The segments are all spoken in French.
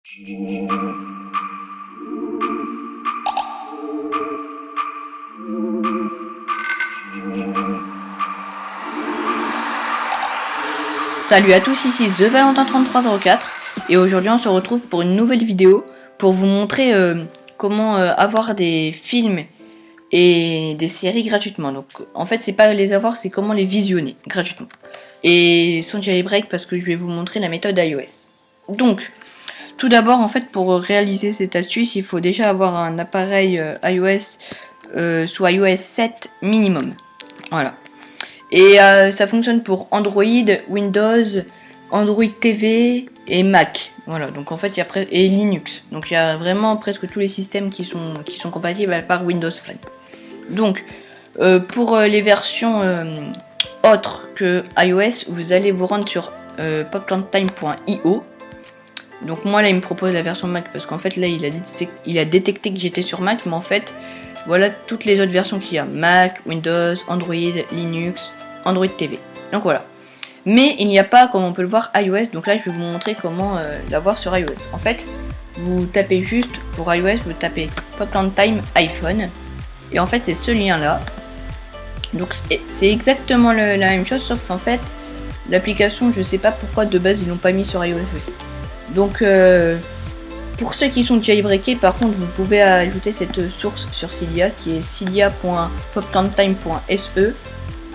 Salut à tous, ici The Valentin3304 et aujourd'hui on se retrouve pour une nouvelle vidéo pour vous montrer comment avoir des films et des séries gratuitement. Donc en fait c'est pas les avoir, c'est comment les visionner gratuitement. Et sans jailbreak parce que je vais vous montrer la méthode iOS. Donc tout d'abord en fait pour réaliser cette astuce il faut déjà avoir un appareil iOS sous iOS 7 minimum. Voilà. Et ça fonctionne pour Android, Windows, Android TV et Mac. Voilà, donc en fait il y a et Linux. Donc il y a vraiment presque tous les systèmes qui sont compatibles à part Windows Phone. Donc pour les versions autres que iOS, vous allez vous rendre sur popcorntime.io. Donc moi là il me propose la version Mac parce qu'en fait là il a détecté que j'étais sur Mac, mais en fait voilà toutes les autres versions qu'il y a: Mac, Windows, Android, Linux, Android TV. Donc voilà. Mais il n'y a pas, comme on peut le voir, iOS. Donc là je vais vous montrer comment l'avoir sur iOS. En fait vous tapez juste pour iOS, vous tapez Popcorn Time iPhone. Et en fait c'est ce lien là. Donc c'est exactement la même chose, sauf qu'en fait l'application, je sais pas pourquoi de base ils l'ont pas mis sur iOS aussi. Donc pour ceux qui sont jailbreakés, par contre vous pouvez ajouter cette source sur Cydia qui est cydia.popcorntime.se.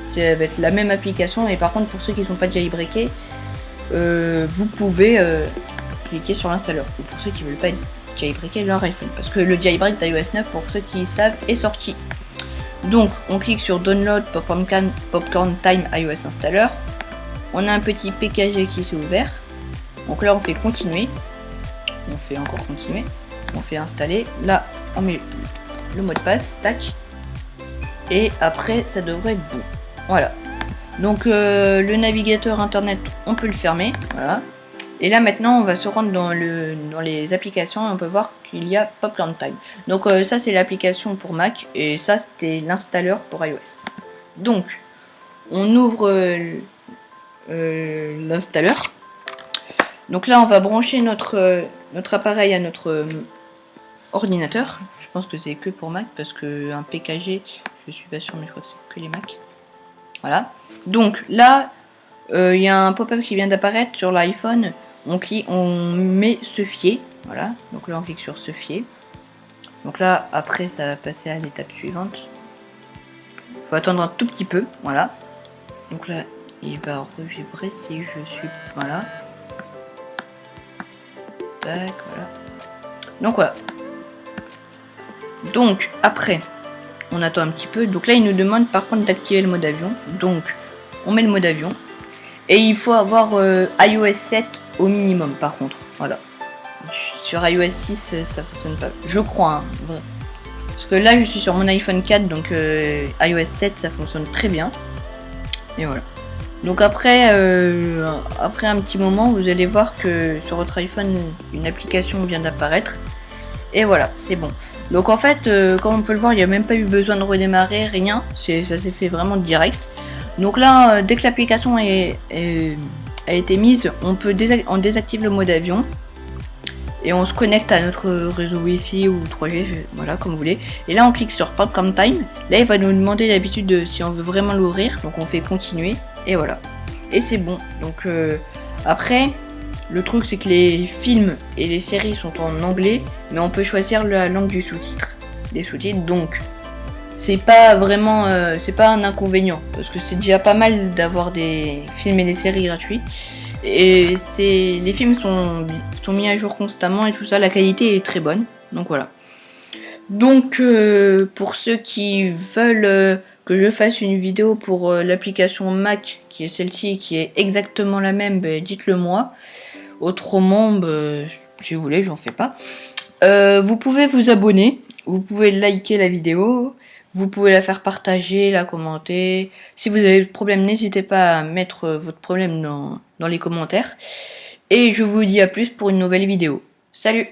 Ça va être la même application, et par contre pour ceux qui sont pas jailbreakés, vous pouvez cliquer sur l'installeur. Ou pour ceux qui veulent pas jailbreaker leur iPhone, parce que le jailbreak d'iOS 9, pour ceux qui savent, est sorti. Donc on clique sur Download Popcorn Time iOS Installer. On a un petit PKG qui s'est ouvert. Donc là on fait continuer. On fait encore continuer. On fait installer. Là on met le mot de passe. Tac. Et après ça devrait être bon. Voilà. Donc le navigateur internet, on peut le fermer. Voilà. Et là maintenant on va se rendre dans les applications et on peut voir qu'il y a Popcorn Time. Donc ça c'est l'application pour Mac et ça c'était l'installeur pour iOS. Donc on ouvre l'installeur. Donc là on va brancher notre appareil à notre ordinateur. Je pense que c'est que pour Mac parce que un PKG, je suis pas sûr, mais je crois que c'est que les Mac. Voilà. Donc là il y a un pop-up qui vient d'apparaître sur l'iPhone. On met se fier. Voilà. Donc là on clique sur se fier. Donc là après ça va passer à l'étape suivante. Il faut attendre un tout petit peu. Voilà. Donc là il va revibrer si je suis. Voilà. Tac, voilà. Donc voilà. Donc après on attend un petit peu. Donc là il nous demande par contre d'activer le mode avion. Donc on met le mode avion. Et il faut avoir iOS 7 au minimum par contre. Voilà. Sur iOS 6 ça fonctionne pas. Je crois. Hein. Bon. Parce que là je suis sur mon iPhone 4, donc iOS 7 ça fonctionne très bien. Et voilà. Donc après un petit moment vous allez voir que sur votre iPhone une application vient d'apparaître. Et voilà, c'est bon. Donc en fait comme on peut le voir, il n'y a même pas eu besoin de redémarrer, rien. Ça s'est fait vraiment direct. Donc là dès que l'application a été mise, on désactive le mode avion. Et on se connecte à notre réseau Wi-Fi ou 3G, voilà, comme vous voulez. Et là on clique sur Popcorn Time. Là il va nous demander d'habitude si on veut vraiment l'ouvrir. Donc on fait continuer. Et voilà. Et c'est bon. Donc après, le truc c'est que les films et les séries sont en anglais. Mais on peut choisir la langue du sous-titre. Des sous-titres. Donc c'est pas vraiment, c'est pas un inconvénient. Parce que c'est déjà pas mal d'avoir des films et des séries gratuits. Et les films sont mis à jour constamment et tout ça, la qualité est très bonne. Donc voilà. Donc pour ceux qui veulent que je fasse une vidéo pour l'application Mac, qui est celle-ci, qui est exactement la même, dites-le moi. Autrement, si vous voulez, j'en fais pas. Vous pouvez vous abonner, vous pouvez liker la vidéo, vous pouvez la faire partager, la commenter. Si vous avez des problèmes, n'hésitez pas à mettre votre problème dans les commentaires. Et je vous dis à plus pour une nouvelle vidéo. Salut!